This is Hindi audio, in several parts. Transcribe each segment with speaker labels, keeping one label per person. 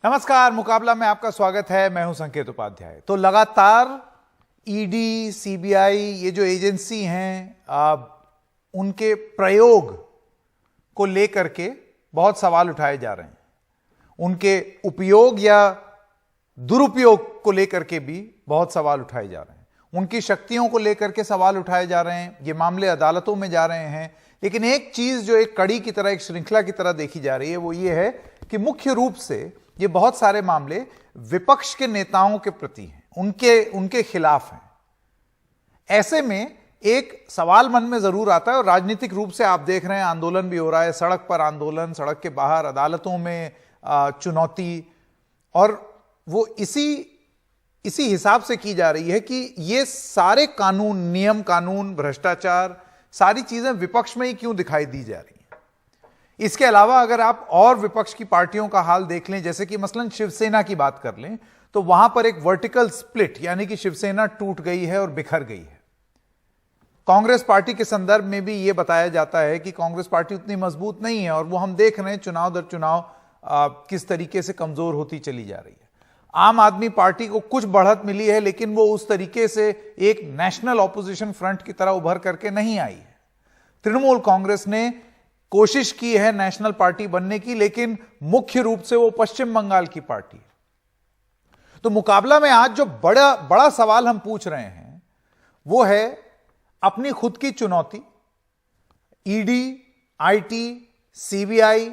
Speaker 1: नमस्कार, मुकाबला में आपका स्वागत है। मैं हूं संकेत उपाध्याय। तो लगातार ईडी, सीबीआई, ये जो एजेंसी हैं, उनके प्रयोग को लेकर के बहुत सवाल उठाए जा रहे हैं। उनके उपयोग या दुरुपयोग को लेकर के भी बहुत सवाल उठाए जा रहे हैं। उनकी शक्तियों को लेकर के सवाल उठाए जा रहे हैं। ये मामले अदालतों में जा रहे हैं। लेकिन एक चीज जो एक कड़ी की तरह, एक श्रृंखला की तरह देखी जा रही है, वो ये है कि मुख्य रूप से ये बहुत सारे मामले विपक्ष के नेताओं के प्रति हैं, उनके खिलाफ हैं। ऐसे में एक सवाल मन में जरूर आता है, और राजनीतिक रूप से आप देख रहे हैं आंदोलन भी हो रहा है, सड़क पर आंदोलन, सड़क के बाहर अदालतों में चुनौती, और वो इसी हिसाब से की जा रही है कि ये सारे कानून, नियम कानून, भ्रष्टाचार, सारी चीजें विपक्ष में ही क्यों दिखाई दी जा रही हैं। इसके अलावा अगर आप और विपक्ष की पार्टियों का हाल देख लें, जैसे कि मसलन शिवसेना की बात कर लें, तो वहां पर एक वर्टिकल स्प्लिट, यानी कि शिवसेना टूट गई है और बिखर गई है। कांग्रेस पार्टी के संदर्भ में भी यह बताया जाता है कि कांग्रेस पार्टी उतनी मजबूत नहीं है, और वो हम देख रहे हैं चुनाव दर चुनाव किस तरीके से कमजोर होती चली जा रही है। आम आदमी पार्टी को कुछ बढ़त मिली है, लेकिन वो उस तरीके से एक नेशनल ऑपोजिशन फ्रंट की तरह उभर करके नहीं आई है। तृणमूल कांग्रेस ने कोशिश की है नेशनल पार्टी बनने की, लेकिन मुख्य रूप से वो पश्चिम बंगाल की पार्टी है। तो मुकाबला में आज जो बड़ा सवाल हम पूछ रहे हैं वो है अपनी खुद की चुनौती। ईडी, आईटी, सीबीआई,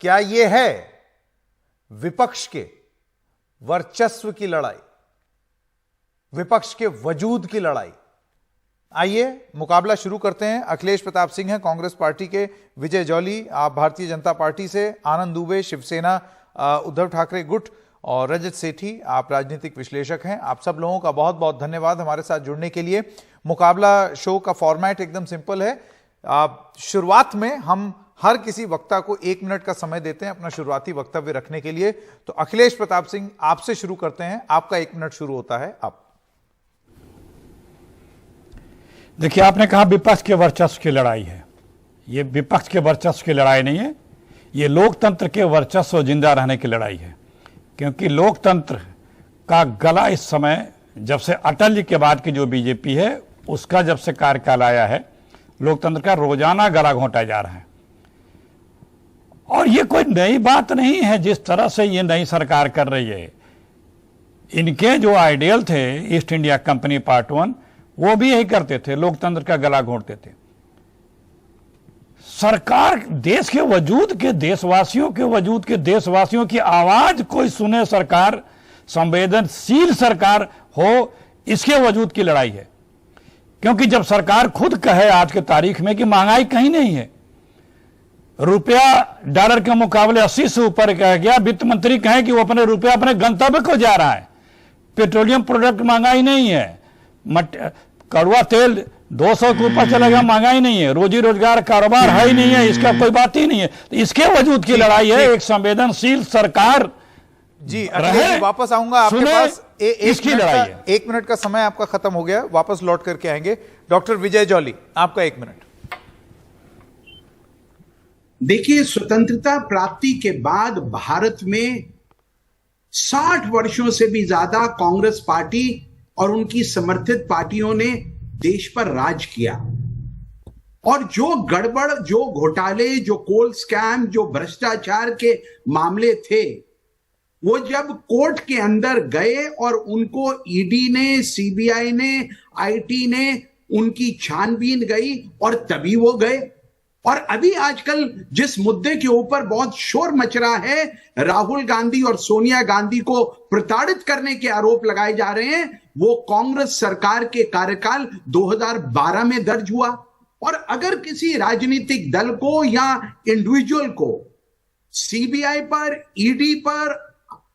Speaker 1: क्या यह है विपक्ष के वर्चस्व की लड़ाई, विपक्ष के वजूद की लड़ाई? आइए मुकाबला शुरू करते हैं। अखिलेश प्रताप सिंह हैं कांग्रेस पार्टी के, विजय जौली आप भारतीय जनता पार्टी से, आनंद दुबे शिवसेना उद्धव ठाकरे गुट, और रजत सेठी आप राजनीतिक विश्लेषक हैं। आप सब लोगों का बहुत बहुत धन्यवाद हमारे साथ जुड़ने के लिए। मुकाबला शो का फॉर्मेट एकदम सिंपल है। शुरुआत में हम हर किसी वक्ता को 1 मिनट का समय देते हैं अपना शुरुआती वक्तव्य रखने के लिए। तो अखिलेश प्रताप सिंह, आपसे शुरू करते हैं। आपका 1 मिनट शुरू होता है। आप
Speaker 2: देखिए, आपने कहा विपक्ष के वर्चस्व की लड़ाई है। ये विपक्ष के वर्चस्व की लड़ाई नहीं है, ये लोकतंत्र के वर्चस्व जिंदा रहने की लड़ाई है। क्योंकि लोकतंत्र का गला इस समय, जब से अटल जी के बाद की जो बीजेपी है उसका जब से कार्यकाल आया है, लोकतंत्र का रोजाना गला घोंटा जा रहा है। और ये कोई नई बात नहीं है जिस तरह से ये नई सरकार कर रही है। इनके जो आइडियल थे ईस्ट इंडिया कंपनी पार्ट 1, वो भी यही करते थे, लोकतंत्र का गला घोंटते थे। सरकार देश के वजूद के, देशवासियों के वजूद के, देशवासियों की आवाज कोई सुने, सरकार संवेदनशील सरकार हो, इसके वजूद की लड़ाई है। क्योंकि जब सरकार खुद कहे आज के तारीख में कि महंगाई कहीं नहीं है, रुपया डॉलर के मुकाबले 80 से ऊपर कह गया, वित्त मंत्री कहे कि वो अपने रुपया अपने गंतव्य को जा रहा है, पेट्रोलियम प्रोडक्ट महंगाई नहीं है, कड़वा तेल 200 के ऊपर चला गया, महंगाई नहीं है, रोजी रोजगार कारोबार है ही नहीं है, इसका कोई बात ही नहीं है। तो इसके वजूद की लड़ाई है। एक संवेदनशील सरकार
Speaker 1: जी रहे, वापस आऊंगा आपके पास।
Speaker 2: इसकी लड़ाई है।
Speaker 1: 1 मिनट का समय आपका खत्म हो गया, वापस लौट करके आएंगे। डॉक्टर विजय जौली, आपका 1 मिनट।
Speaker 3: देखिए, स्वतंत्रता प्राप्ति के बाद भारत में 60 वर्षों से भी ज्यादा कांग्रेस पार्टी और उनकी समर्थित पार्टियों ने देश पर राज किया। और जो गड़बड़, जो घोटाले, जो कोल स्कैम, जो भ्रष्टाचार के मामले थे, वो जब कोर्ट के अंदर गए और उनको ईडी ने, सीबीआई ने, आईटी ने, उनकी छानबीन गई और तभी वो गए। और अभी आजकल जिस मुद्दे के ऊपर बहुत शोर मच रहा है, राहुल गांधी और सोनिया गांधी को प्रताड़ित करने के आरोप लगाए जा रहे हैं, वो कांग्रेस सरकार के कार्यकाल 2012 में दर्ज हुआ। और अगर किसी राजनीतिक दल को या इंडिविजुअल को सीबीआई पर, ईडी पर,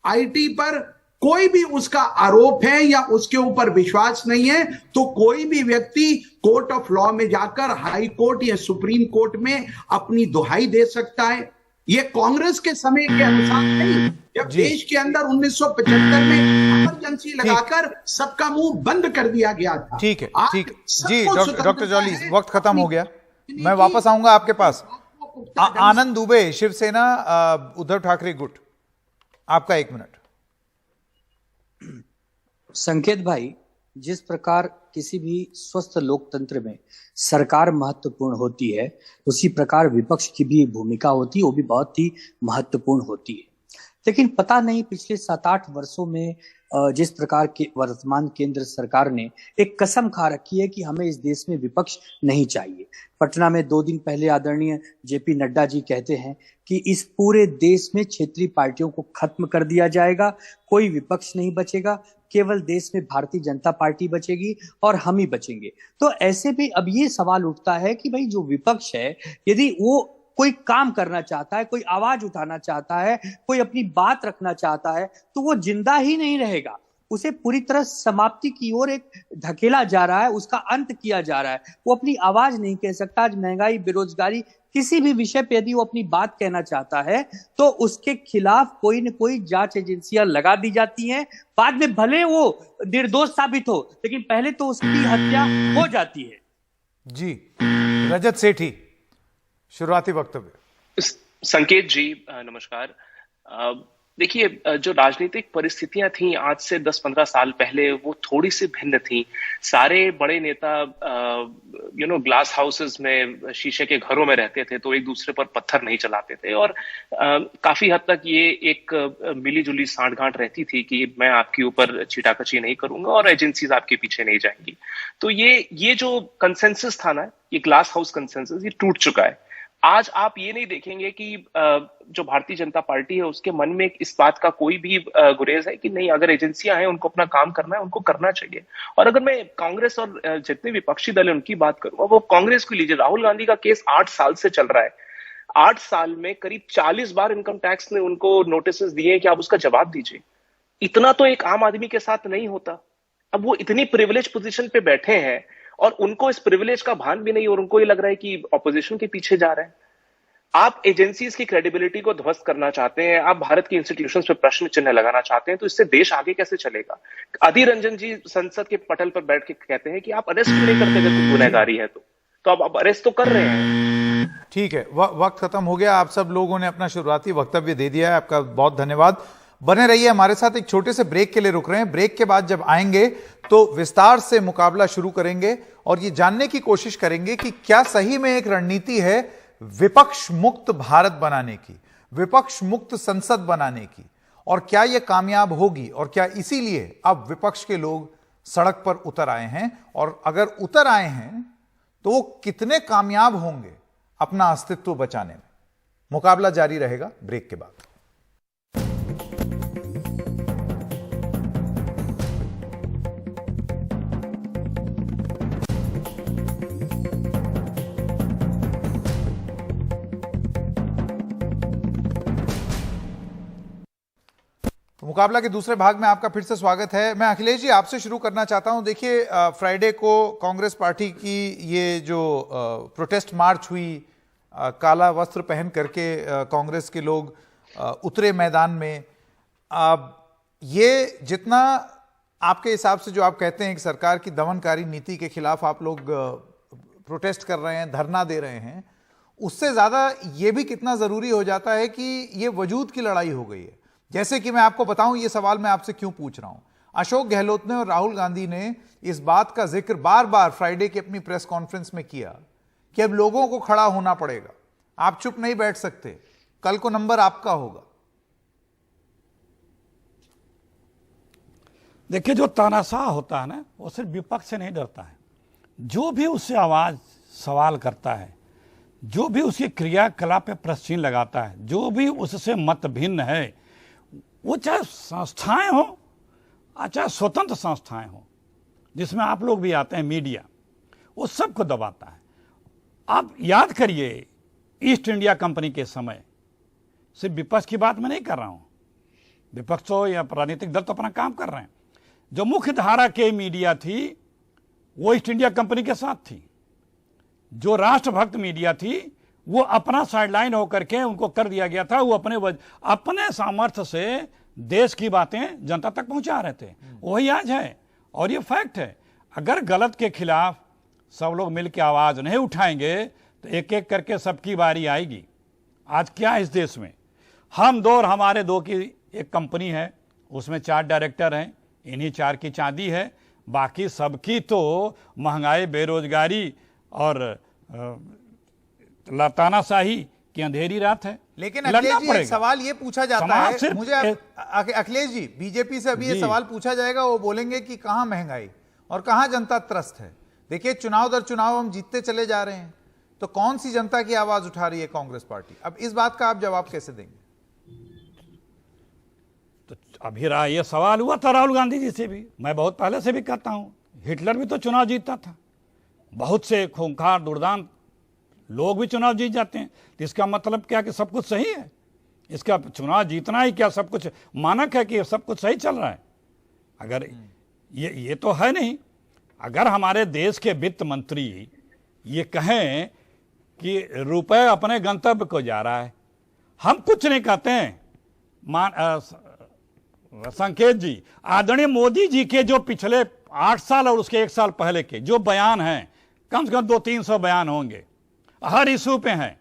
Speaker 3: आईटी पर कोई भी उसका आरोप है या उसके ऊपर विश्वास नहीं है, तो कोई भी व्यक्ति कोर्ट ऑफ लॉ में जाकर हाई कोर्ट या सुप्रीम कोर्ट में अपनी दुहाई दे सकता है। ये कांग्रेस के समय के अनुसार नहीं, जब देश के अंदर 1975 में इमरजेंसी लगाकर सबका मुंह बंद कर दिया गया था।
Speaker 1: ठीक है, ठीक जी। डॉक्टर जौली, वक्त खत्म हो गया, मैं वापस आऊंगा आपके पास। आनंद दुबे शिवसेना उद्धव ठाकरे गुट। आपका 1 मिनट।
Speaker 4: संकेत भाई, जिस प्रकार किसी भी स्वस्थ लोकतंत्र में सरकार महत्वपूर्ण होती है, उसी प्रकार विपक्ष की भी भूमिका होती है, वो भी बहुत ही महत्वपूर्ण होती है। लेकिन पता नहीं पिछले 7-8 वर्षों में जिस प्रकार के वर्तमान केंद्र सरकार ने एक कसम खा रखी है कि हमें इस देश में विपक्ष नहीं चाहिए। पटना में 2 दिन पहले आदरणीय जेपी नड्डा जी कहते हैं कि इस पूरे देश में क्षेत्रीय पार्टियों को खत्म कर दिया जाएगा, कोई विपक्ष नहीं बचेगा, केवल देश में भारतीय जनता पार्टी बचेगी और हम ही बचेंगे। तो ऐसे में अब ये सवाल उठता है कि भाई जो विपक्ष है, यदि वो कोई काम करना चाहता है, कोई आवाज उठाना चाहता है, कोई अपनी बात रखना चाहता है, तो वो जिंदा ही नहीं रहेगा, उसे पूरी तरह समाप्ति की ओर एक धकेला जा रहा है, उसका अंत किया जा रहा है। वो अपनी आवाज नहीं कह सकता। आज महंगाई, बेरोजगारी, किसी भी विषय पे यदि वो अपनी बात कहना चाहता है तो उसके खिलाफ कोई न कोई जांच एजेंसियां लगा दी जाती हैं। बाद में भले वो निर्दोष साबित हो, लेकिन पहले तो उसकी हत्या हो जाती है।
Speaker 1: जी, रजत सेठी, शुरुआती वक्तव्य।
Speaker 5: संकेत जी नमस्कार। देखिए, जो राजनीतिक परिस्थितियां थी आज से 10-15 साल पहले, वो थोड़ी सी भिन्न थी। सारे बड़े नेता ग्लास हाउसेस में, शीशे के घरों में रहते थे, तो एक दूसरे पर पत्थर नहीं चलाते थे, और काफी हद तक ये एक मिली जुली सांठ-गांठ रहती थी कि मैं आपके ऊपर छीटाकछी नहीं करूंगा और एजेंसीज आपके पीछे नहीं जाएंगी। तो ये जो कंसेंसस था ना, ये ग्लास हाउस कंसेंसस, ये टूट चुका है। आज आप ये नहीं देखेंगे कि जो भारतीय जनता पार्टी है उसके मन में इस बात का कोई भी गुरेज है कि नहीं, अगर एजेंसियां हैं उनको अपना काम करना है, उनको करना चाहिए। और अगर मैं कांग्रेस और जितने विपक्षी दल है उनकी बात करूंगा, वो कांग्रेस को लीजिए, राहुल गांधी का केस 8 साल से चल रहा है। 8 साल में करीब 40 बार इनकम टैक्स ने उनको नोटिस दिए कि आप उसका जवाब दीजिए। इतना तो एक आम आदमी के साथ नहीं होता। अब वो इतनी प्रिविलेज पोजीशन पे बैठे हैं और उनको इस प्रिविलेज का भान भी नहीं, और उनको ये लग रहा है कि ऑपोजिशन के पीछे जा रहे हैं। आप एजेंसीज की क्रेडिबिलिटी को ध्वस्त करना चाहते हैं, आप भारत की इंस्टीट्यूशंस पे प्रश्न चिन्ह लगाना चाहते हैं, तो इससे देश आगे कैसे चलेगा? अधीर रंजन जी संसद के पटल पर बैठ के कहते हैं कि आप अरेस्ट क्यों नहीं करते अगर कोई गुनहगारी है तो आप अरेस्ट तो कर रहे हैं।
Speaker 1: ठीक है, वक्त खत्म हो गया। आप सब लोगों ने अपना शुरुआती वक्तव्य दे दिया है, आपका बहुत धन्यवाद। बने रहिए हमारे साथ। एक छोटे से ब्रेक के लिए रुक रहे हैं। ब्रेक के बाद जब आएंगे तो विस्तार से मुकाबला शुरू करेंगे और ये जानने की कोशिश करेंगे कि क्या सही में एक रणनीति है विपक्ष मुक्त भारत बनाने की, विपक्ष मुक्त संसद बनाने की, और क्या यह कामयाब होगी, और क्या इसीलिए अब विपक्ष के लोग सड़क पर उतर आए हैं, और अगर उतर आए हैं तो वो कितने कामयाब होंगे अपना अस्तित्व बचाने में। मुकाबला जारी रहेगा ब्रेक के बाद। मुकाबला के दूसरे भाग में आपका फिर से स्वागत है। मैं अखिलेश जी आपसे शुरू करना चाहता हूं। देखिए, फ्राइडे को कांग्रेस पार्टी की ये जो प्रोटेस्ट मार्च हुई, काला वस्त्र पहन करके कांग्रेस के लोग उतरे मैदान में, ये जितना आपके हिसाब से जो आप कहते हैं कि सरकार की दमनकारी नीति के खिलाफ आप लोग प्रोटेस्ट कर रहे हैं, धरना दे रहे हैं, उससे ज्यादा ये भी कितना जरूरी हो जाता है कि ये वजूद की लड़ाई हो गई है। जैसे कि मैं आपको बताऊं, ये सवाल मैं आपसे क्यों पूछ रहा हूं। अशोक गहलोत ने और राहुल गांधी ने इस बात का जिक्र बार बार फ्राइडे की अपनी प्रेस कॉन्फ्रेंस में किया कि अब लोगों को खड़ा होना पड़ेगा, आप चुप नहीं बैठ सकते, कल को नंबर आपका होगा।
Speaker 2: देखिए, जो तानाशाह होता है ना, वो सिर्फ विपक्ष से नहीं डरता है। जो भी उससे आवाज सवाल करता है, जो भी उसकी क्रियाकलाप पे प्रश्न लगाता है, जो भी उससे मत भिन्न है, वो चाहे संस्थाएं हो, चाहे स्वतंत्र संस्थाएं हो, जिसमें आप लोग भी आते हैं, मीडिया, वो सबको दबाता है। आप याद करिए, ईस्ट इंडिया कंपनी के समय, सिर्फ विपक्ष की बात मैं नहीं कर रहा हूं, विपक्ष हो या राजनीतिक दल तो अपना काम कर रहे हैं। जो मुख्य धारा के मीडिया थी वो ईस्ट इंडिया कंपनी के साथ थी। जो राष्ट्रभक्त मीडिया थी वो अपना साइडलाइन होकर के उनको कर दिया गया था। वो अपने सामर्थ्य से देश की बातें जनता तक पहुंचा रहे थे। वही आज है और ये फैक्ट है। अगर गलत के खिलाफ सब लोग मिलकर आवाज नहीं उठाएंगे तो एक एक करके सबकी बारी आएगी। आज क्या है इस देश में, हम दो और हमारे दो की एक कंपनी है, उसमें 4 डायरेक्टर हैं, इन्हीं 4 की चांदी है, बाकी सबकी तो महंगाई, बेरोजगारी और तानाशाही की अंधेरी रात है।
Speaker 1: लेकिन अखिलेश जी, एक सवाल ये पूछा जाता है मुझे, अखिलेश जी, बीजेपी से अभी ये सवाल पूछा जाएगा, वो बोलेंगे कि कहां महंगाई और कहां जनता त्रस्त है। देखिए, चुनाव दर चुनाव हम जीतते चले जा रहे हैं, तो कौन सी जनता की आवाज उठा रही है कांग्रेस पार्टी? अब इस बात का आप जवाब कैसे देंगे?
Speaker 2: तो अभी ये सवाल हुआ था राहुल गांधी जी से भी, मैं बहुत पहले से भी कहता हूं, हिटलर भी तो चुनाव जीतता था, बहुत से खूंखार दुर्दांत लोग भी चुनाव जीत जाते हैं। तो इसका मतलब क्या कि सब कुछ सही है? इसका चुनाव जीतना ही क्या सब कुछ मानक है कि सब कुछ सही चल रहा है? अगर ये तो है नहीं। अगर हमारे देश के वित्त मंत्री ये कहें कि रुपए अपने गंतव्य को जा रहा है, हम कुछ नहीं कहते हैं। संकेत जी, आदरणीय मोदी जी के जो पिछले 8 साल और उसके 1 साल पहले के जो बयान हैं, कम से कम 200-300 बयान होंगे, हर इशू पे हैं,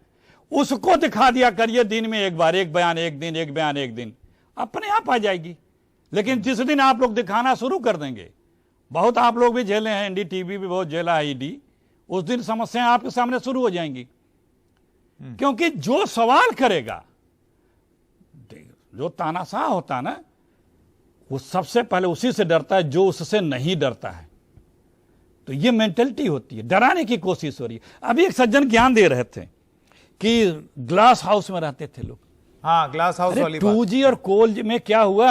Speaker 2: उसको दिखा दिया करिए दिन में एक बार, एक बयान एक दिन, एक बयान एक दिन, अपने आप आ जाएगी। लेकिन जिस दिन आप लोग दिखाना शुरू कर देंगे, बहुत आप लोग भी झेले हैं, एनडीटीवी भी बहुत झेला है, ईडी, उस दिन समस्याएं आपके सामने शुरू हो जाएंगी। क्योंकि जो सवाल करेगा, जो तानाशाह होता है ना, वो सबसे पहले उसी से डरता है जो उससे नहीं डरता है। तो ये मेंटेलिटी होती है, डराने की कोशिश हो रही है। अभी एक सज्जन ज्ञान दे रहे थे कि ग्लास हाउस में रहते थे लोग।
Speaker 1: हाँ, ग्लास हाउस वाली बात।
Speaker 2: 2G और कोल में क्या हुआ?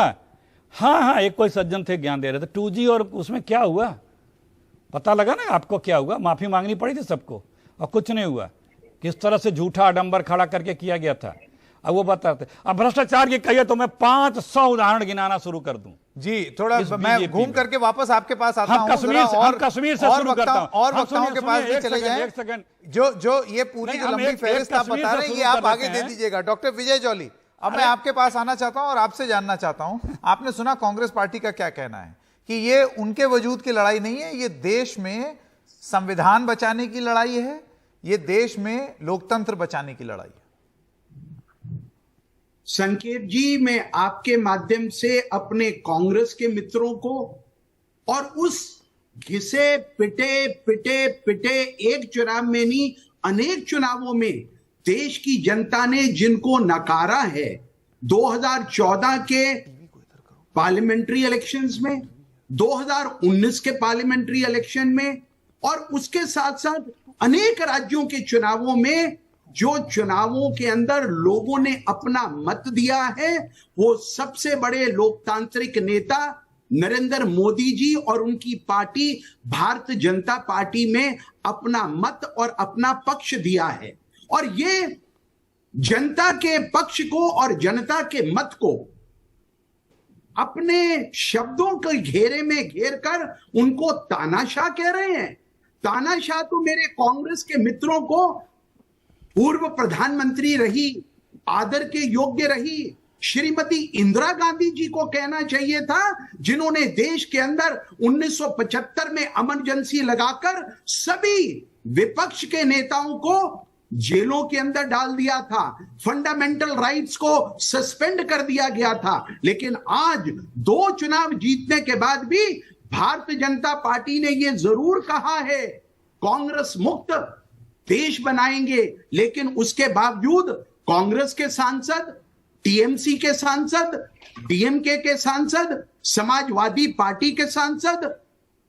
Speaker 2: हाँ, एक कोई सज्जन थे ज्ञान दे रहे थे, 2G और उसमें क्या हुआ पता लगा ना आपको? क्या हुआ? माफी मांगनी पड़ी थी सबको और कुछ नहीं हुआ। किस तरह से झूठा आडंबर खड़ा करके किया गया था। अब वो बताते, अब भ्रष्टाचार की कहिए तो मैं 500 उदाहरण गिनाना शुरू कर दूं।
Speaker 1: जी, थोड़ा मैं घूम करके वापस आपके पास आता हूं।
Speaker 2: कश्मीर से शुरू करता हूं
Speaker 1: और वक्ताओं के पास भी चले जाएं। जो ये पूरी जो लंबी फहरिस्त आप बता रहे हैं, ये आप आगे दे दीजिएगा। डॉक्टर विजय जॉली, अब मैं आपके पास आना चाहता हूं और आपसे जानना चाहता हूं, आपने सुना कांग्रेस पार्टी का क्या कहना है कि ये उनके वजूद की लड़ाई नहीं है, ये देश में संविधान बचाने की लड़ाई है, ये देश में लोकतंत्र बचाने की लड़ाई है।
Speaker 3: संकेत जी, मैं आपके माध्यम से अपने कांग्रेस के मित्रों को और उस घिसे पिटे पिटे पिटे एक चुनाव में नहीं, अनेक चुनावों में देश की जनता ने जिनको नकारा है, 2014 के पार्लियामेंट्री इलेक्शंस में, 2019 के पार्लियामेंट्री इलेक्शन में और उसके साथ साथ अनेक राज्यों के चुनावों में, जो चुनावों के अंदर लोगों ने अपना मत दिया है, वो सबसे बड़े लोकतांत्रिक नेता नरेंद्र मोदी जी और उनकी पार्टी भारतीय जनता पार्टी में अपना मत और अपना पक्ष दिया है। और ये जनता के पक्ष को और जनता के मत को अपने शब्दों के घेरे में घेर कर उनको तानाशाह कह रहे हैं। तानाशाह तो मेरे कांग्रेस के मित्रों को पूर्व प्रधानमंत्री रही, आदर के योग्य रही श्रीमती इंदिरा गांधी जी को कहना चाहिए था, जिन्होंने देश के अंदर 1975 में इमरजेंसी लगाकर सभी विपक्ष के नेताओं को जेलों के अंदर डाल दिया था, फंडामेंटल राइट्स को सस्पेंड कर दिया गया था। लेकिन आज 2 चुनाव जीतने के बाद भी भारतीय जनता पार्टी ने यह जरूर कहा है, कांग्रेस मुक्त देश बनाएंगे। लेकिन उसके बावजूद कांग्रेस के सांसद, टीएमसी के सांसद, डीएमके के सांसद, समाजवादी पार्टी के सांसद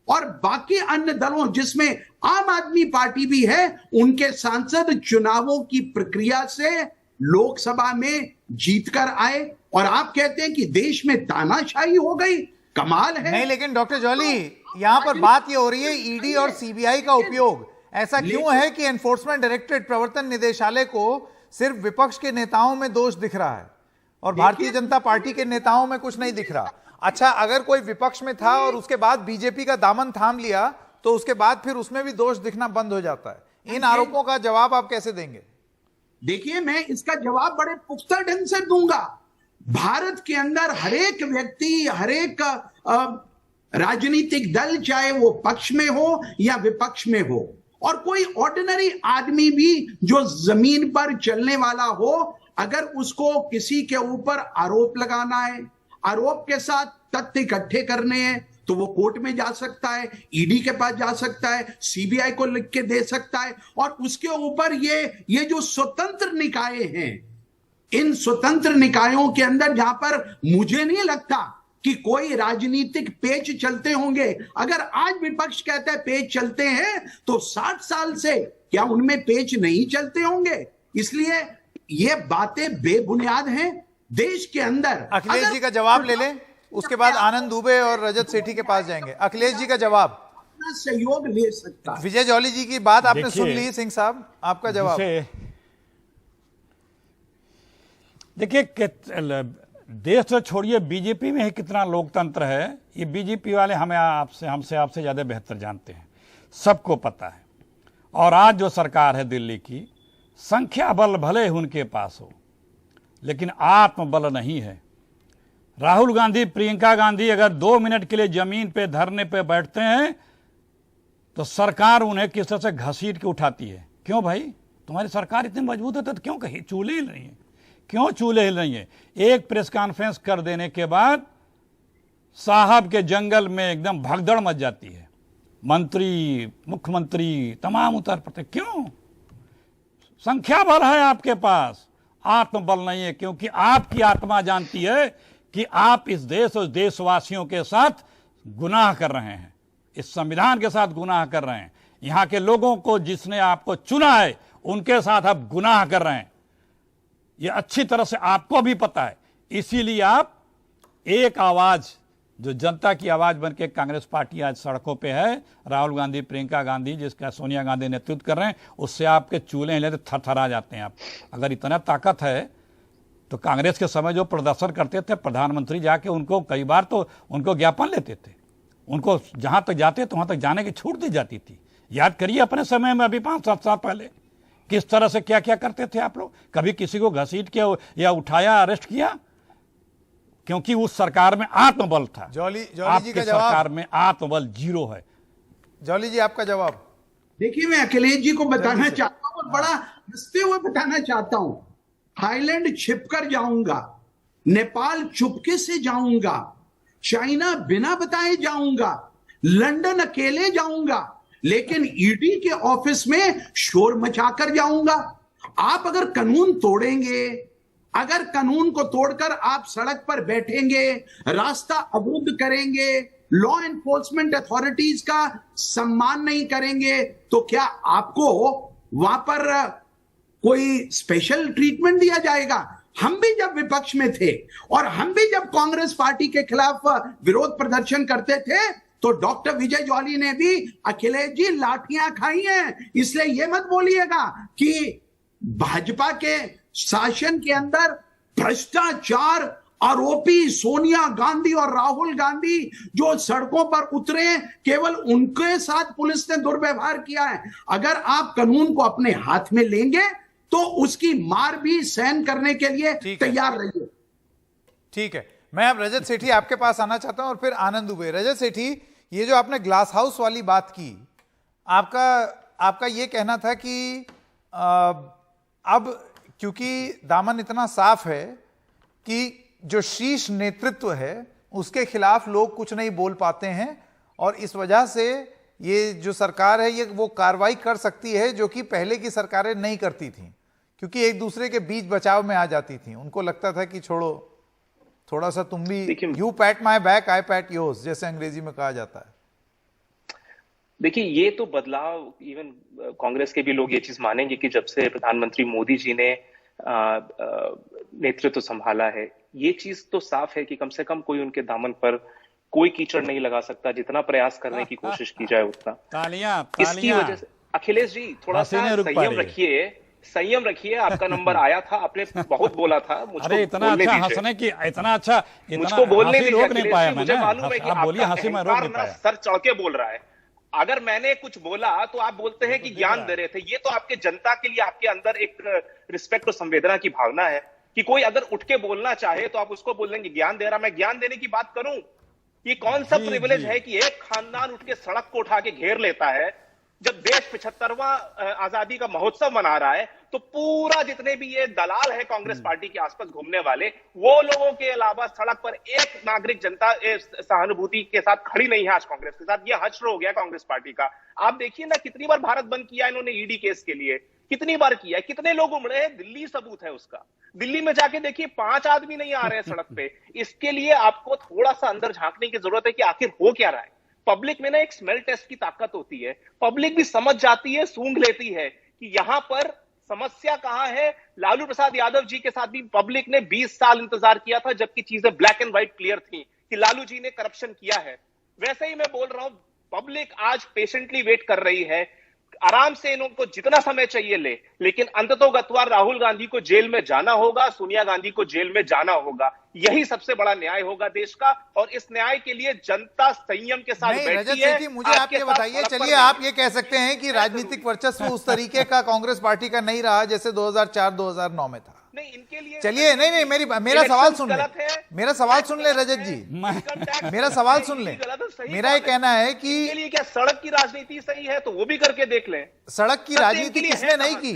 Speaker 3: और बाकी अन्य दलों जिसमें आम आदमी पार्टी भी है, उनके सांसद चुनावों की प्रक्रिया से लोकसभा में जीतकर आए और आप कहते हैं कि देश में तानाशाही हो गई। कमाल है।
Speaker 1: नहीं, लेकिन डॉक्टर जॉली, यहां पर बात ये हो रही है ईडी और सीबीआई का उपयोग ऐसा क्यों है कि एनफोर्समेंट डायरेक्टरेट, प्रवर्तन निदेशालय को सिर्फ विपक्ष के नेताओं में दोष दिख रहा है और भारतीय जनता पार्टी के नेताओं में कुछ नहीं दिख रहा। अच्छा, अगर कोई विपक्ष में था और उसके बाद बीजेपी का दामन थाम लिया तो उसके बाद फिर उसमें भी दोष दिखना बंद हो जाता है। इन आरोपों का जवाब आप कैसे देंगे?
Speaker 3: देखिए, मैं इसका जवाब बड़े पुख्ता ढंग से दूंगा। भारत के अंदर हरेक व्यक्ति, हरेक राजनीतिक दल, चाहे वो पक्ष में हो या विपक्ष में हो, और कोई ऑर्डिनरी आदमी भी जो जमीन पर चलने वाला हो, अगर उसको किसी के ऊपर आरोप लगाना है, आरोप के साथ तथ्य इकट्ठे करने हैं, तो वो कोर्ट में जा सकता है, ईडी के पास जा सकता है, सीबीआई को लिख के दे सकता है। और उसके ऊपर ये जो स्वतंत्र निकाय हैं, इन स्वतंत्र निकायों के अंदर जहां पर मुझे नहीं लगता कि कोई राजनीतिक पेच चलते होंगे। अगर आज विपक्ष कहता है पेच चलते हैं, तो 60 साल से क्या उनमें पेच नहीं चलते होंगे? इसलिए ये बातें बेबुनियाद हैं। देश के अंदर
Speaker 1: अखिलेश जी का जवाब ले लें, उसके बाद आनंद दुबे और रजत सेठी के पास जाएंगे। अखिलेश जी का जवाब।
Speaker 3: अपना सहयोग ले सकता है।
Speaker 1: विजय जौहली जी की बात आपने सुन ली, सिंह साहब आपका जवाब।
Speaker 2: देखिए, देश तो छोड़िए, बीजेपी में ही कितना लोकतंत्र है, ये बीजेपी वाले हमसे आपसे ज्यादा बेहतर जानते हैं, सबको पता है। और आज जो सरकार है दिल्ली की, संख्या बल भले उनके पास हो, लेकिन आत्मबल नहीं है। राहुल गांधी, प्रियंका गांधी अगर 2 मिनट के लिए जमीन पे धरने पे बैठते हैं तो सरकार उन्हें किस तरह से घसीट के उठाती है। क्यों भाई, तुम्हारी सरकार इतनी मजबूत है तो क्यों कहीं चूल्हे हिल रही है, क्यों चूल्हे हिल रही है? एक प्रेस कॉन्फ्रेंस कर देने के बाद साहब के जंगल में एकदम भगदड़ मच जाती है, मंत्री, मुख्यमंत्री तमाम उतर पड़ते। क्यों? संख्या बल है आपके पास, आत्मबल नहीं है। क्योंकि आपकी आत्मा जानती है कि आप इस देश और देशवासियों के साथ गुनाह कर रहे हैं, इस संविधान के साथ गुनाह कर रहे हैं, यहां के लोगों को जिसने आपको चुना है उनके साथ आप गुनाह कर रहे हैं। यह अच्छी तरह से आपको भी पता है। इसीलिए आप एक आवाज, जो जनता की आवाज बनके कांग्रेस पार्टी आज सड़कों पे है, राहुल गांधी, प्रियंका गांधी, जिसका सोनिया गांधी नेतृत्व कर रहे हैं, उससे आपके चूल्हे हिले तो थरथरा जाते हैं आप। अगर इतना ताकत है तो कांग्रेस के समय जो प्रदर्शन करते थे, प्रधानमंत्री जाके उनको कई बार तो उनको ज्ञापन लेते थे, उनको जहां तक जाते तो वहां तक जाने की छूट दी जाती थी। याद करिए अपने समय में, अभी 5-7 साल पहले किस तरह से क्या क्या करते थे आप लोग। कभी किसी को घसीट के या उठाया, अरेस्ट किया? क्योंकि उस सरकार में आत्मबल था।
Speaker 1: जौहली जी का जवाब।
Speaker 2: सरकार में आत्मबल 0 है।
Speaker 1: जौहली जी आपका जवाब।
Speaker 3: देखिए, मैं अखिलेश जी को बताना चाहता हूं और बड़ा हंसते हुए बताना चाहता हूं। थाईलैंड छिपकर जाऊंगा, नेपाल चुपके से जाऊंगा, चाइना बिना बताए जाऊंगा, लंदन अकेले जाऊंगा, लेकिन ईडी के ऑफिस में शोर मचाकर जाऊंगा। आप अगर कानून तोड़ेंगे, अगर कानून को तोड़कर आप सड़क पर बैठेंगे, रास्ता अवरुद्ध करेंगे, लॉ एनफोर्समेंट अथॉरिटीज का सम्मान नहीं करेंगे, तो क्या आपको वहां पर कोई स्पेशल ट्रीटमेंट दिया जाएगा? हम भी जब विपक्ष में थे और हम भी जब कांग्रेस पार्टी के खिलाफ विरोध प्रदर्शन करते थे, तो डॉक्टर विजय जौहली ने भी अखिलेश जी लाठियां खाई हैं। इसलिए यह मत बोलिएगा कि भाजपा के शासन के अंदर भ्रष्टाचार आरोपी सोनिया गांधी और राहुल गांधी जो सड़कों पर उतरे, केवल उनके साथ पुलिस ने दुर्व्यवहार किया है। अगर आप कानून को अपने हाथ में लेंगे तो उसकी मार भी सहन करने के लिए तैयार रहिए।
Speaker 1: ठीक है, मैं अब रजत सेठी आपके पास आना चाहता हूं और फिर आनंद दुबे। रजत सेठी, ये जो आपने ग्लास हाउस वाली बात की, आपका ये कहना था कि अब क्योंकि दामन इतना साफ है कि जो शीर्ष नेतृत्व है उसके खिलाफ लोग कुछ नहीं बोल पाते हैं, और इस वजह से ये जो सरकार है ये वो कार्रवाई कर सकती है जो कि पहले की सरकारें नहीं करती थी, क्योंकि एक दूसरे के बीच बचाव में आ जाती थी। उनको लगता था कि छोड़ो, थोड़ा सा तुम भी, you PAT my back I PAT yours, जैसे अंग्रेजी में कहा जाता है।
Speaker 5: देखिए, ये तो बदलाव इवन कांग्रेस के भी लोग ये चीज मानेंगे कि जब से प्रधानमंत्री मोदी जी ने नेतृत्व संभाला है, ये चीज तो साफ है कि कम से कम कोई उनके दामन पर कोई कीचड़ नहीं लगा सकता, जितना प्रयास करने की कोशिश की जाए उतना।
Speaker 2: तालियां।
Speaker 5: इसकी वजह से अखिलेश जी थोड़ा सा संयम रखिए। आपका नंबर आया था, आपने बहुत बोला था, मुझको
Speaker 2: इतना अच्छा हंसने की, इतना अच्छा
Speaker 5: मुझको बोलने दीजिए।
Speaker 2: रोक नहीं पाया,
Speaker 5: मुझे मालूम है कि आपका अहंकार सर चढ़ के बोल रहा है। अगर मैंने कुछ बोला तो आप बोलते हैं कि ज्ञान दे रहे थे। ये तो आपके जनता के लिए आपके अंदर एक रिस्पेक्ट और संवेदना की भावना है कि कोई अगर उठ के बोलना चाहे तो आप उसको बोल देंगे ज्ञान दे रहा। मैं ज्ञान देने की बात करूं, ये कौन सा प्रिविलेज है कि एक खानदान उठ के सड़क को उठा के घेर लेता है जब देश 75वां आजादी का महोत्सव मना रहा है, तो पूरा जितने भी ये दलाल है कांग्रेस पार्टी के आसपास घूमने वाले, वो लोगों के अलावा सड़क पर एक नागरिक जनता सहानुभूति के साथ खड़ी नहीं है आज कांग्रेस के साथ। ये हश्र हो गया कांग्रेस पार्टी का। आप देखिए ना, कितनी बार भारत बंद किया इन्होंने ईडी केस के लिए, कितनी बार किया है, कितने लोग उमड़े हैं, दिल्ली सबूत है उसका। दिल्ली में जाके देखिए 5 आदमी नहीं आ रहे हैं सड़क पे। इसके लिए आपको थोड़ा सा अंदर झांकने की जरूरत है कि आखिर हो क्या रहा है। पब्लिक में ना एक स्मेल टेस्ट की ताकत होती है, पब्लिक भी समझ जाती है, सूंघ लेती है कि यहां पर समस्या कहां है। लालू प्रसाद यादव जी के साथ भी पब्लिक ने 20 साल इंतजार किया था, जबकि चीजें ब्लैक एंड व्हाइट क्लियर थी कि लालू जी ने करप्शन किया है। वैसे ही मैं बोल रहा हूं, पब्लिक आज पेशेंटली वेट कर रही है, आराम से इनको जितना समय चाहिए ले, लेकिन अंततोगत्वा राहुल गांधी को जेल में जाना होगा, सोनिया गांधी को जेल में जाना होगा। यही सबसे बड़ा न्याय होगा देश का, और इस न्याय के लिए जनता संयम के साथ
Speaker 1: नहीं,
Speaker 5: बैठी
Speaker 1: रजत
Speaker 5: है।
Speaker 1: सेठी, मुझे आप ये बताइए, चलिए आप ये कह सकते हैं कि राजनीतिक वर्चस्व उस तरीके का कांग्रेस पार्टी का नहीं रहा जैसे 2004-2009 में था।
Speaker 5: नहीं, इनके लिए
Speaker 1: चलिए, नहीं, मेरा सवाल सुन ले, मेरा सवाल सुन ले रजत जी, मेरा सवाल सुन ले। मेरा ये कहना है कि
Speaker 5: इनके लिए क्या सड़क की राजनीति सही है, तो वो भी करके देख लें।
Speaker 1: सड़क की राजनीति किसने नहीं की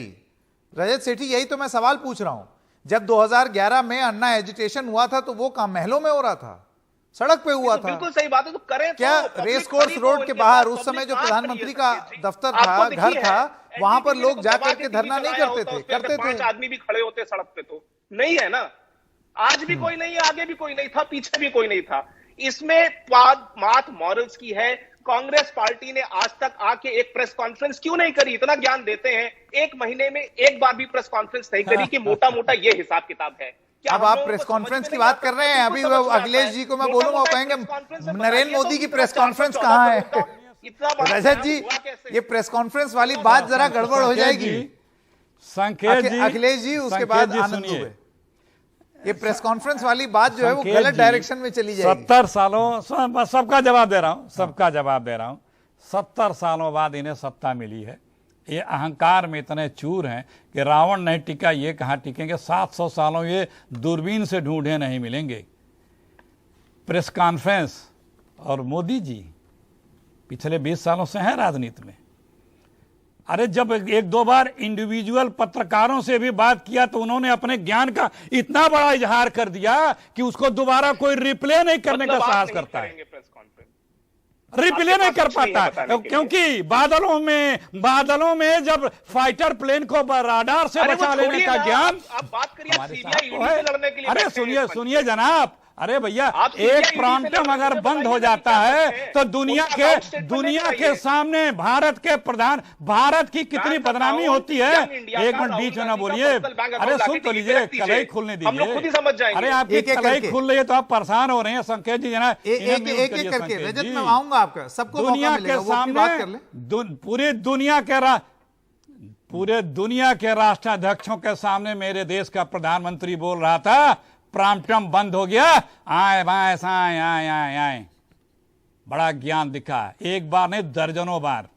Speaker 1: रजत सेठी, यही तो मैं सवाल पूछ रहा हूं। जब 2011 में अन्ना एजिटेशन हुआ था तो वो काम महलों में हो रहा था, सड़क पे हुआ था।
Speaker 5: बिल्कुल सही बात है, तो करें।
Speaker 1: क्या रेस कोर्स रोड के बाहर उस समय जो प्रधानमंत्री का दफ्तर था, घर था, वहां पर लोग जाकर के धरना नहीं करते थे? करते थे।
Speaker 5: 5 आदमी भी खड़े होते सड़क पे, तो नहीं है ना। आज भी कोई नहीं है, आगे भी कोई नहीं था, पीछे भी कोई नहीं था। इसमें बात मॉरल्स की है। कांग्रेस पार्टी ने आज तक आके एक प्रेस कॉन्फ्रेंस क्यों नहीं करी? इतना ज्ञान देते हैं, एक महीने में एक बार भी प्रेस कॉन्फ्रेंस नहीं करी कि मोटा मोटा ये हिसाब किताब है।
Speaker 1: अब आप प्रेस कॉन्फ्रेंस की बात कर रहे हैं, अभी वो अखिलेश जी को मैं बोलूंगा, वो कहेंगे नरेंद्र मोदी की प्रेस कॉन्फ्रेंस कहां है? रजत जी, ये प्रेस कॉन्फ्रेंस वाली बात जरा गड़बड़ हो जाएगी।
Speaker 2: संकेत जी,
Speaker 1: अखिलेश जी, उसके बाद आनंद दुबे। ये प्रेस कॉन्फ्रेंस वाली बात जो है वो गलत डायरेक्शन में चली जाएगी।
Speaker 2: 70 सालों, सबका जवाब दे रहा हूं, सबका जवाब दे रहा हूं। 70 सालों बाद इन्हें सत्ता मिली है। ये अहंकार में इतने चूर हैं कि रावण नहीं टिका, ये कहां टिकेंगे? 700 सालों ये दूरबीन से ढूंढे नहीं मिलेंगे। प्रेस कॉन्फ्रेंस, और मोदी जी पिछले 20 सालों से हैं राजनीति में। अरे जब 1-2 बार इंडिविजुअल पत्रकारों से भी बात किया तो उन्होंने अपने ज्ञान का इतना बड़ा इजहार कर दिया कि उसको दोबारा कोई रिप्ले नहीं करने का साहस करता है, रिप्ले नहीं कर पाता, क्योंकि बादलों में जब फाइटर प्लेन को राडार से बचा लेने का ज्ञान हमारे साथ है। अरे सुनिए जनाब, अरे भैया, एक प्रॉम्प्टम अगर बंद हो जाता है तो दुनिया के सामने भारत की कितनी बदनामी होती है। एक मिनट बीच में ना बोलिए, अरे सुन तो लीजिए, कलाई खुलने दीजिए। अरे आपकी कलाई खुल रही है तो आप परेशान हो रहे हैं। संकेत जी जना
Speaker 1: एक करके, रजत मैं आऊंगा आपका, सबको
Speaker 2: दुनिया के सामने, पूरे दुनिया के राष्ट्राध्यक्षों के सामने मेरे देश का प्रधानमंत्री बोल रहा था, प्रॉम्प्टम बंद हो गया, आए बाएं साएं आए। बड़ा ज्ञान दिखा, एक बार नहीं दर्जनों बार।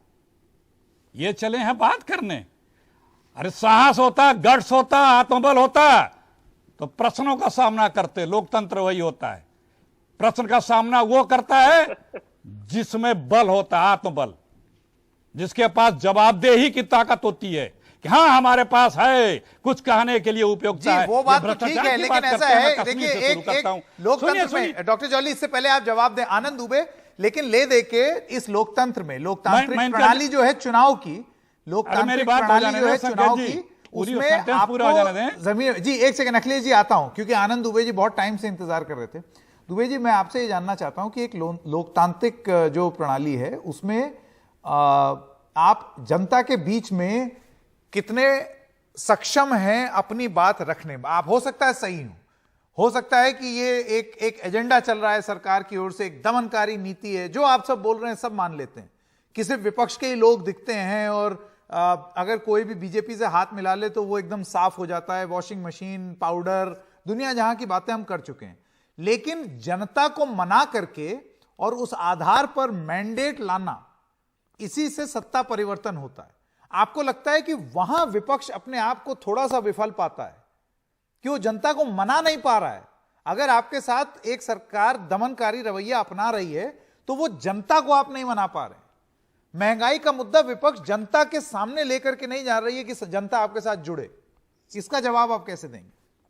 Speaker 2: ये चले हैं बात करने। अरे साहस होता, गट्स होता, आत्मबल होता तो प्रश्नों का सामना करते। लोकतंत्र वही होता है, प्रश्न का सामना वो करता है जिसमें बल होता है, आत्मबल, जिसके पास जवाबदेही की ताकत होती है कि हाँ हमारे पास है कुछ कहने के लिए उपयोगिता है।
Speaker 1: वो बात तो ठीक है, लेकिन ऐसा है, देखिए एक लोकतंत्र में, डॉक्टर जॉली इससे पहले आप जवाब दें आनंद दुबे, लेकिन ले दे के इस लोकतंत्र में, लोकतांत्रिक प्रणाली जो है चुनाव की, लोकतांत्रिक प्रणाली जो है चुनाव की, उसमें आपको जमीन जी, एक सेकंड अखिलेश जी आता हूं, क्योंकि आनंद दुबे जी बहुत टाइम से इंतजार कर रहे थे। दुबे जी, मैं आपसे ये जानना चाहता हूं कि एक लोकतांत्रिक जो प्रणाली है उसमें आप जनता के बीच में कितने सक्षम हैं अपनी बात रखने में? आप हो सकता है सही हो सकता है कि ये एक एजेंडा चल रहा है सरकार की ओर से, एक दमनकारी नीति है, जो आप सब बोल रहे हैं सब मान लेते हैं कि सिर्फ विपक्ष के ही लोग दिखते हैं, और अगर कोई भी बीजेपी से हाथ मिला ले तो वो एकदम साफ हो जाता है, वॉशिंग मशीन, पाउडर, दुनिया जहां की बातें हम कर चुके हैं। लेकिन जनता को मना करके और उस आधार पर मैंडेट लाना, इसी से सत्ता परिवर्तन होता है। आपको लगता है कि वहां विपक्ष अपने आप को थोड़ा सा विफल पाता है कि वो जनता को मना नहीं पा रहा है? अगर आपके साथ एक सरकार दमनकारी रवैया अपना रही है तो वो जनता को आप नहीं मना पा रहे। महंगाई का मुद्दा विपक्ष जनता के सामने लेकर के नहीं जा रही है कि जनता आपके साथ जुड़े, इसका जवाब आप कैसे देंगे?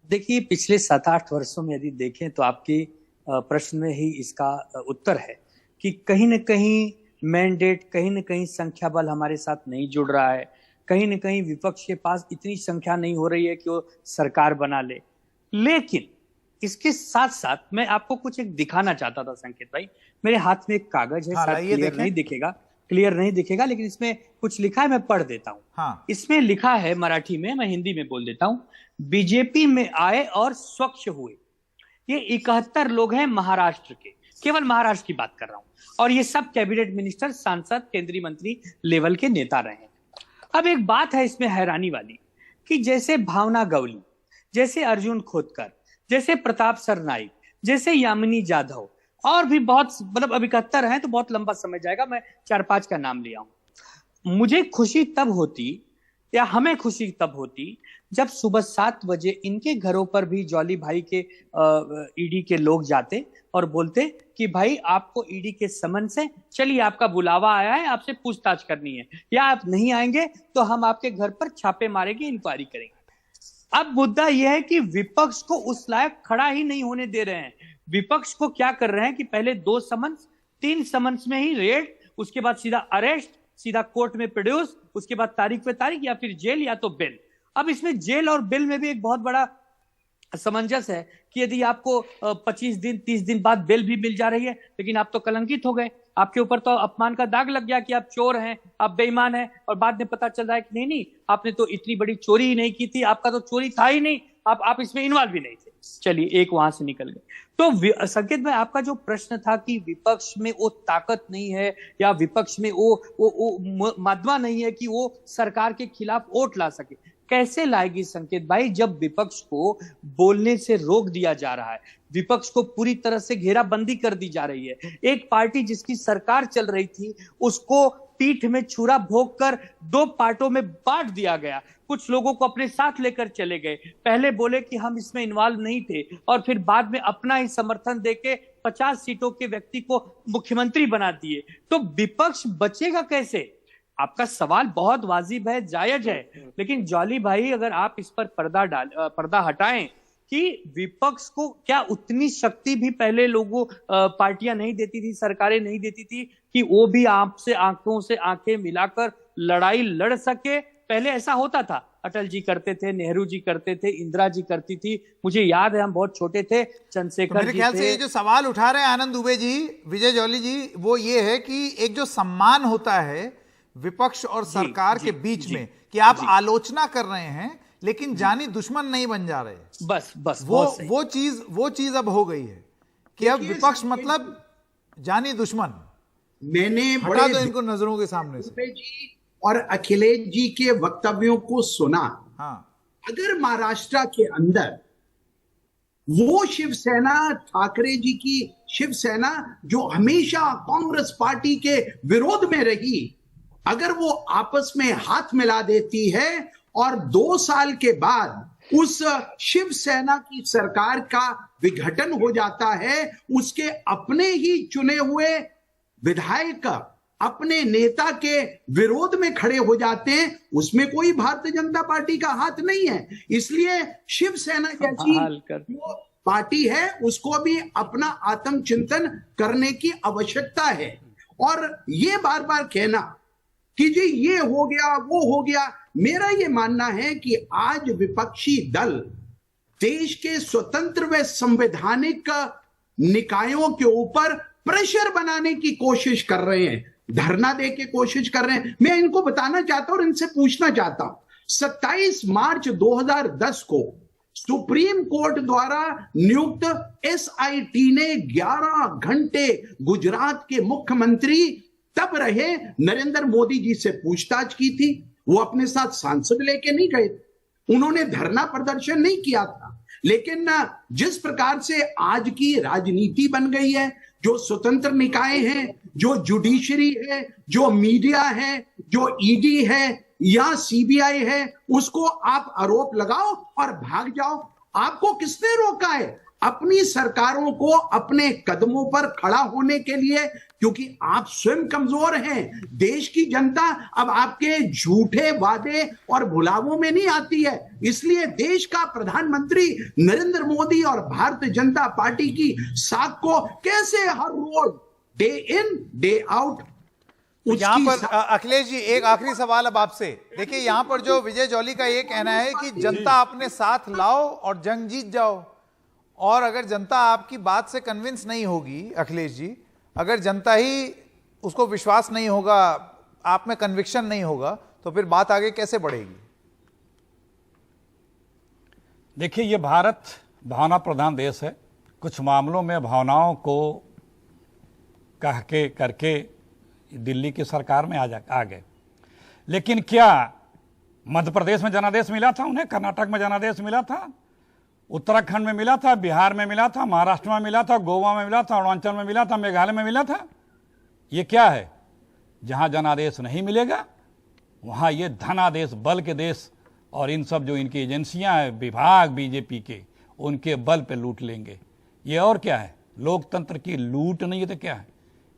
Speaker 4: देखिए, पिछले 7-8 वर्षों में यदि देखें तो आपके प्रश्न में ही इसका उत्तर है कि कहीं न कहीं मैंडेट, कहीं न कहीं संख्या बल हमारे साथ नहीं जुड़ रहा है, कहीं न कहीं विपक्ष के पास इतनी संख्या नहीं हो रही है कि वो सरकार बना ले। लेकिन इसके साथ साथ मैं आपको कुछ एक दिखाना चाहता था संकेत भाई। मेरे हाथ में एक कागज है, शायद क्लियर नहीं दिखेगा, लेकिन इसमें कुछ लिखा है, मैं पढ़ देता हूँ।
Speaker 1: हाँ।
Speaker 4: इसमें लिखा है मराठी में, मैं हिंदी में बोल देता हूँ। बीजेपी में आए और स्वच्छ हुए ये 71 लोग हैं महाराष्ट्र के, केवल महाराष्ट्र की बात कर रहा हूं, और ये सब कैबिनेट मिनिस्टर, सांसद, केंद्रीय मंत्री लेवल के नेता रहे हैं। अब एक बात है इसमें हैरानी वाली कि जैसे भावना गवली, जैसे अर्जुन खोतकर, जैसे प्रताप सरनाईक, जैसे यामिनी जाधव, और भी बहुत, मतलब अब 71 हैं तो बहुत लंबा समय जाएगा, मैं 4-5 का नाम लिया हूं। मुझे खुशी तब होती, या हमें खुशी तब होती, जब सुबह 7 बजे इनके घरों पर भी जॉली भाई के ईडी के लोग जाते और बोलते कि भाई आपको ईडी के समन से, चलिए आपका बुलावा आया है, आपसे पूछताछ करनी है, या आप नहीं आएंगे तो हम आपके घर पर छापे मारेंगे, इंक्वायरी करेंगे। अब मुद्दा यह है कि विपक्ष को उस लायक खड़ा ही नहीं होने दे रहे हैं। विपक्ष को क्या कर रहे हैं कि पहले 2 समन्स, 3 समन्स में ही रेड, उसके बाद सीधा अरेस्ट, सीधा कोर्ट में प्रोड्यूस, उसके बाद तारीख पे तारीख, या फिर जेल या तो बेल। अब इसमें जेल और बेल में भी एक बहुत बड़ा समंजस है कि यदि आपको 25 दिन 30 दिन बाद बेल भी मिल जा रही है, लेकिन आप तो कलंकित हो गए, आपके ऊपर तो अपमान का दाग लग गया कि आप चोर हैं, आप बेईमान हैं, और बाद में पता चल रहा है कि नहीं आपने तो इतनी बड़ी चोरी ही नहीं की थी, आपका तो चोरी था ही नहीं, आप इसमें इन्वॉल्व भी नहीं थे। चलिए, एक वहां से निकल गए। तो संकेत भाई, आपका जो प्रश्न था कि विपक्ष में वो ताकत नहीं है, या विपक्ष में वो माध्यम नहीं है कि वो सरकार के खिलाफ वोट ला सके, कैसे लाएगी संकेत भाई, जब विपक्ष को बोलने से रोक दिया जा रहा है, विपक्ष को पूरी तरह से घेराबंदी कर दी जा रही है। एक पार्टी जिसकी सरकार चल रही थी, उसको पीठ में छुरा भोंक कर 2 पार्टों में बांट दिया गया, कुछ लोगों को अपने साथ लेकर चले गए, पहले बोले कि हम इसमें इन्वॉल्व नहीं थे, और फिर बाद में अपना ही समर्थन देके 50 सीटों के व्यक्ति को मुख्यमंत्री बना दिए। तो विपक्ष बचेगा कैसे? आपका सवाल बहुत वाजिब है, जायज है, लेकिन जॉली भाई, अगर आप इस पर पर्दा हटाएं कि विपक्ष को क्या उतनी शक्ति भी पहले लोगों, पार्टियां नहीं देती थी, सरकारें नहीं देती थी कि वो भी आपसे आंखों से आंखें मिलाकर लड़ाई लड़ सके? पहले ऐसा होता था, अटल जी करते थे, नेहरू जी करते थे, इंदिरा जी करती थी, मुझे याद है हम बहुत छोटे थे, चंद्रशेखर जी थे।
Speaker 1: मेरे ख्याल से ये जो सवाल उठा रहे हैं आनंद दुबे जी, विजय जॉली जी, वो ये है कि एक जो सम्मान होता है विपक्ष और सरकार के बीच में, कि आप आलोचना कर रहे हैं लेकिन जानी दुश्मन नहीं बन जा रहे।
Speaker 4: बस
Speaker 1: वो चीज अब हो गई है कि अब विपक्ष मतलब जानी दुश्मन।
Speaker 3: मैंने
Speaker 1: हटा दो इनको नजरों के सामने से।
Speaker 3: जी और अखिलेश जी के वक्तव्यों को सुना।
Speaker 1: हाँ,
Speaker 3: अगर महाराष्ट्र के अंदर वो शिवसेना, ठाकरे जी की शिवसेना जो हमेशा कांग्रेस पार्टी के विरोध में रही, अगर वो आपस में हाथ मिला देती है और 2 साल के बाद उस शिवसेना की सरकार का विघटन हो जाता है, उसके अपने ही चुने हुए विधायक अपने नेता के विरोध में खड़े हो जाते हैं, उसमें कोई भारतीय जनता पार्टी का हाथ नहीं है। इसलिए शिवसेना जैसी जो पार्टी है उसको भी अपना आत्मचिंतन करने की आवश्यकता है। और ये बार बार कहना कि जी ये हो गया, वो हो गया, मेरा ये मानना है कि आज विपक्षी दल देश के स्वतंत्र व संवैधानिक निकायों के ऊपर प्रेशर बनाने की कोशिश कर रहे हैं, धरना दे के कोशिश कर रहे हैं। मैं इनको बताना चाहता हूं और इनसे पूछना चाहता हूं, 27 मार्च 2010 को सुप्रीम कोर्ट द्वारा नियुक्त एसआईटी ने 11 घंटे गुजरात के मुख्यमंत्री तब रहे नरेंद्र मोदी जी से पूछताछ की थी। वो अपने साथ सांसद लेके नहीं गए थे, उन्होंने धरना प्रदर्शन नहीं किया था। लेकिन जिस प्रकार से आज की राजनीति बन गई है, जो स्वतंत्र निकाय हैं, जो जुडिशरी है, जो मीडिया है, जो ईडी है या सीबीआई है, उसको आप आरोप लगाओ और भाग जाओ। आपको किसने रोका है? अपनी सरकारों को अपने कदमों पर खड़ा होने के लिए, क्योंकि आप स्वयं कमजोर हैं। देश की जनता अब आपके झूठे वादे और भुलावों में नहीं आती है। इसलिए देश का प्रधानमंत्री नरेंद्र मोदी और भारतीय जनता पार्टी की साख को कैसे हर रोज डे इन डे आउट
Speaker 1: यहां पर अखिलेश जी एक आखिरी सवाल अब आपसे। देखिए यहां पर जो विजय जॉली का ये कहना है कि जनता अपने साथ लाओ और जंग जीत जाओ, और अगर जनता आपकी बात से कन्विंस नहीं होगी अखिलेश जी, अगर जनता ही उसको विश्वास नहीं होगा, आप में कन्विक्शन नहीं होगा, तो फिर बात आगे कैसे बढ़ेगी?
Speaker 2: देखिए ये भारत भावना प्रधान देश है। कुछ मामलों में भावनाओं को कह के करके दिल्ली की सरकार में आ गए। लेकिन क्या मध्य प्रदेश में जनादेश मिला था उन्हें? कर्नाटक में जनादेश मिला था, उत्तराखंड में मिला था, बिहार में मिला था, महाराष्ट्र में मिला था, गोवा में मिला था, अरुणाचल में मिला था, मेघालय में मिला था? ये क्या है? जहां जनादेश नहीं मिलेगा वहां ये धनादेश, बल के देश और इन सब जो इनकी एजेंसियां हैं, विभाग बीजेपी के, उनके बल पे लूट लेंगे। ये और क्या है? लोकतंत्र की लूट नहीं है तो क्या है?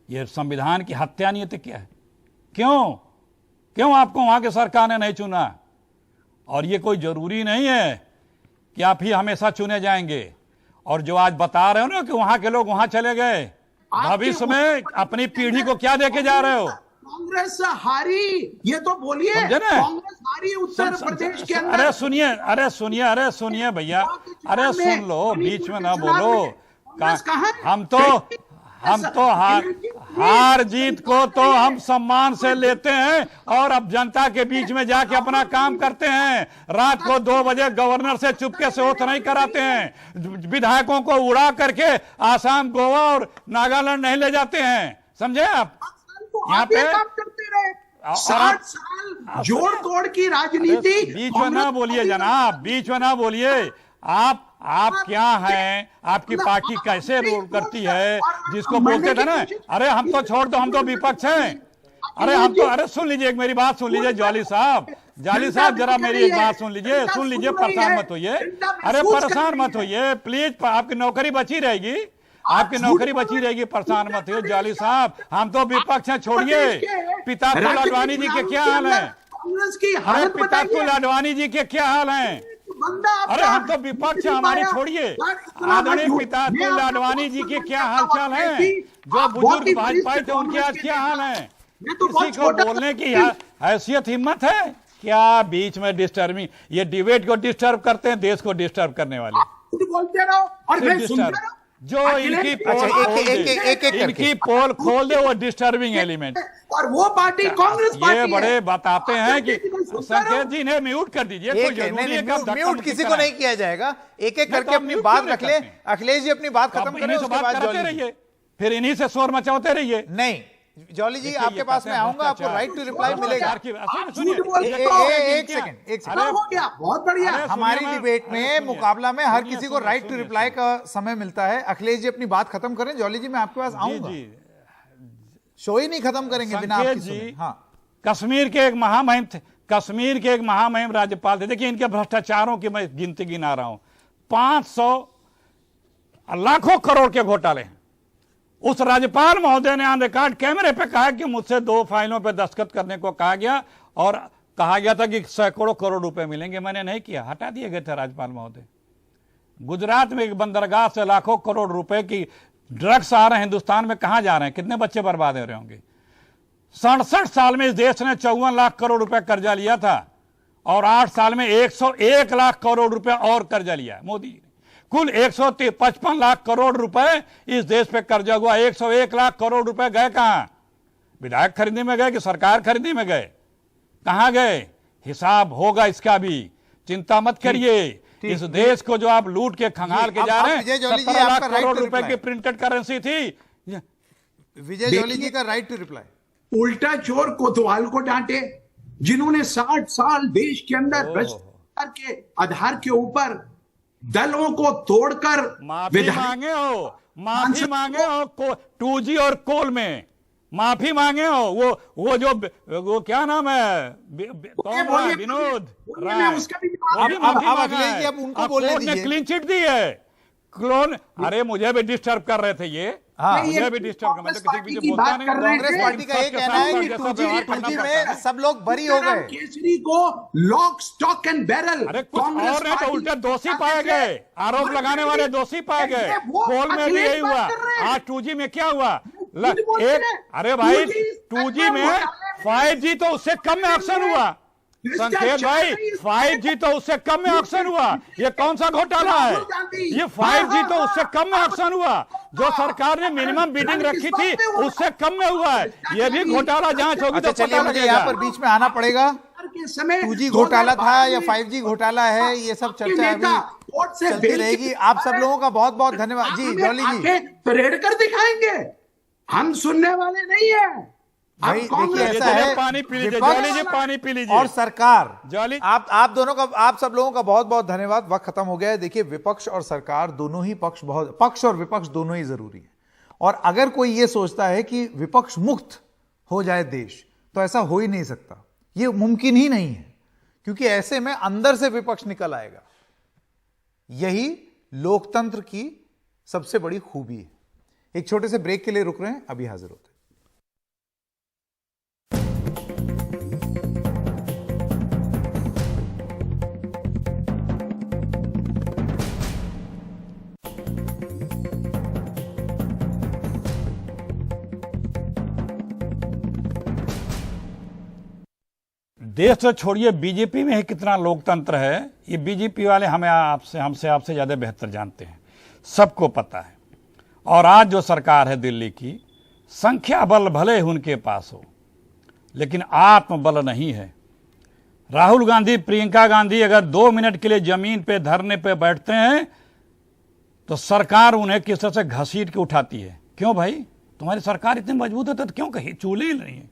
Speaker 2: ये संविधान की हत्या नहीं है तो क्या है? क्यों आपको वहां की सरकार ने नहीं चुना? और ये कोई जरूरी नहीं है कि आप ही हमेशा चुने जाएंगे। और जो आज बता रहे हो ना कि वहां के लोग वहां चले गए, भविष्य में अपनी पीढ़ी को क्या देके जा रहे हो?
Speaker 3: कांग्रेस हारी, ये तो बोलिए। कांग्रेस हारी उत्तर प्रदेश के अंदर।
Speaker 2: अरे सुनिए भैया, अरे सुन लो, बीच में ना बोलो। हम तो हार जीत को तो हम सम्मान से लेते हैं और अब जनता के बीच में जाके अपना काम करते हैं। रात को 2 बजे गवर्नर से चुपके से ओथ नहीं कराते हैं। विधायकों को उड़ा करके आसाम, गोवा और नागालैंड नहीं ले जाते हैं, समझे आप? यहाँ पे
Speaker 3: काम करते रहे 60 साल जोड़ तोड़ की राजनीति।
Speaker 2: बीच में ना बोलिए जनाब, बीच में ना बोलिए। आप क्या हैं? आपकी पार्टी कैसे रोल करती है? जिसको बोलते थे ना, अरे हम तो छोड़ दो, हम तो विपक्ष हैं। अरे सुन लीजिए, एक मेरी बात सुन लीजिए जाली साहब, जरा मेरी एक बात सुन लीजिए, परेशान मत होइए। अरे परेशान मत होइए प्लीज, आपकी नौकरी बची रहेगी, परेशान मत होइए जाली साहब। हम तो विपक्ष हैं, छोड़िए। पितापुल अडवाणी जी के क्या हाल है? अरे पितापुल अडवाणी जी के क्या हाल है? अरे हम तो विपक्ष, हमारी छोड़िए। आदरणीय पितापुल अडवाणी जी के क्या हालचाल है? जो बुजुर्ग भाजपा थे उनके आज क्या हाल है? किसी को बोलने की हैसियत, हिम्मत है क्या? बीच में डिस्टर्बिंग, ये डिबेट को डिस्टर्ब करते हैं, देश को डिस्टर्ब करने वाले
Speaker 3: बोलते रहो और मैं सुनता रहो।
Speaker 2: जो इनकी पोल खोल दे वो डिस्टर्बिंग एलिमेंट।
Speaker 3: और वो पार्टी कांग्रेस पार्टी
Speaker 2: ये बड़े बताते हैं कि संकेत जी ने म्यूट कर दीजिए।
Speaker 1: म्यूट किसी को नहीं किया जाएगा, एक एक करके अपनी बात रख ले। अखिलेश जी अपनी बात खत्म करें, उसके बाद जॉली
Speaker 2: रहिए, फिर इन्हीं से शोर मचाते रहिए।
Speaker 1: नहीं जॉली जी, आपके पास मैं आऊंगा, आपको राइट टू रिप्लाई मिलेगा। एक सेकंड
Speaker 3: हो गया, बहुत बढ़िया।
Speaker 1: हमारी डिबेट में, मुकाबला में हर किसी को राइट टू रिप्लाई का समय मिलता है। अखिलेश जी अपनी बात खत्म करें, जॉली जी मैं आपके पास आऊंगा। शो ही नहीं खत्म करेंगे बिना आपकी सुने। हाँ,
Speaker 2: कश्मीर के एक महामहिम राज्यपाल थे। देखिए इनके भ्रष्टाचारों की मैं गिनती गिना रहा हूं। 500 लाखों करोड़ के घोटाले हैं। उस राज्यपाल महोदय ने ऑन रिकॉर्ड कैमरे पे कहा कि मुझसे 2 फाइलों पे दस्तखत करने को कहा गया और कहा गया था कि सैकड़ों करोड़ रुपए मिलेंगे। मैंने नहीं किया, हटा दिए गए थे राज्यपाल महोदय। गुजरात में एक बंदरगाह से लाखों करोड़ रुपए की ड्रग्स आ रहे हैं, हिंदुस्तान में कहां जा रहे हैं? कितने बच्चे बर्बाद हो रहे होंगे? 67 साल में इस देश ने 54 लाख करोड़ रुपए कर्जा लिया था और 8 साल में 101 लाख करोड़ रुपए और कर्जा लिया मोदी ने। कुल 155 लाख करोड़ रुपए इस देश पे कर्जा हुआ। 101 लाख करोड़ रुपए गए कहां? विधायक खरीदने में गए कि सरकार खरीदने में गए? कहां गए? हिसाब होगा इसका भी, चिंता मत करिए। इस देश को जो आप लूट के खंगाल के जा रहे हैं, 17 लाख करोड़ रुपए की प्रिंटेड करेंसी थी।
Speaker 1: विजय जॉली जी का राइट टू रिप्लाई।
Speaker 3: उल्टा चोर कोतवाल को डांटे, जिन्होंने 60 साल देश के अंदर भ्रष्टाचार के आधार के ऊपर दलों को तोड़कर
Speaker 2: माफी मांगे हो 2G और कोल में माफी मांगे हो। वो क्या नाम है, विनोद राय,
Speaker 1: अब उनको बोलने दीजिए।
Speaker 2: क्लीन चिट दी है। क्लोन, अरे मुझे भी डिस्टर्ब कर रहे थे ये।
Speaker 1: हाँ,
Speaker 2: मुझे भी डिस्टर्ब कर, मैं तो किसी
Speaker 3: की
Speaker 2: पीछे बोलता
Speaker 3: बात
Speaker 2: नहीं।
Speaker 3: कर रहे
Speaker 1: कांग्रेस
Speaker 3: थे।
Speaker 1: पार्टी का ये कहना है कि 2G में सब लोग बरी हो गए।
Speaker 3: केसरी को लॉक स्टॉक एंड बैरल
Speaker 2: अरे कुछ और नहीं तो उल्टे दोषी पाए गए, आरोप लगाने वाले दोषी पाए गए। पोल में भी यही हुआ। आज 2G में क्या हुआ? अरे भाई 2G में 5G तो उससे कम में ऑक्शन हुआ। संकेत भाई 5G तो उससे कम में ऑक्शन हुआ। ये कौन सा घोटाला है? ये 5G तो उससे कम में ऑक्शन हुआ। जो सरकार ने मिनिमम बिडिंग रखी थी उससे कम में हुआ है। ये भी घोटाला जांच होगी तो
Speaker 1: चलिए मुझे यहाँ पर बीच में आना पड़ेगा। 2G घोटाला था या 5G घोटाला है, ये सब चर्चा अभी चलती रहेगी। आप सब लोगों का बहुत बहुत धन्यवाद। जी जॉली जी,
Speaker 3: परेड कर दिखाएंगे, हम सुनने वाले नहीं है।
Speaker 1: भाई देखिए ऐसा है,
Speaker 2: पानी पी लीजिए जॉली जी, पानी पी लीजिए।
Speaker 1: और सरकार,
Speaker 2: जॉली
Speaker 1: आप दोनों का, आप सब लोगों का बहुत बहुत धन्यवाद। वक्त खत्म हो गया है। देखिए विपक्ष और सरकार दोनों ही पक्ष और विपक्ष दोनों ही जरूरी है। और अगर कोई ये सोचता है कि विपक्ष मुक्त हो जाए देश, तो ऐसा हो ही नहीं सकता। ये मुमकिन ही नहीं है, क्योंकि ऐसे में अंदर से विपक्ष निकल आएगा। यही लोकतंत्र की सबसे बड़ी खूबी है। एक छोटे से ब्रेक के लिए रुक रहे हैं, अभी हाजिर होते हैं।
Speaker 2: देश तो छोड़िए, बीजेपी में ही कितना लोकतंत्र है, ये बीजेपी वाले हमसे आपसे ज्यादा बेहतर जानते हैं, सबको पता है। और आज जो सरकार है दिल्ली की, संख्या बल भले ही उनके पास हो, लेकिन आत्मबल नहीं है। राहुल गांधी, प्रियंका गांधी अगर 2 मिनट के लिए जमीन पे धरने पे बैठते हैं तो सरकार उन्हें किस तरह से घसीट के उठाती है। क्यों भाई, तुम्हारी सरकार इतनी मजबूत है तो क्यों कहीं चूल्हे ही नहीं है?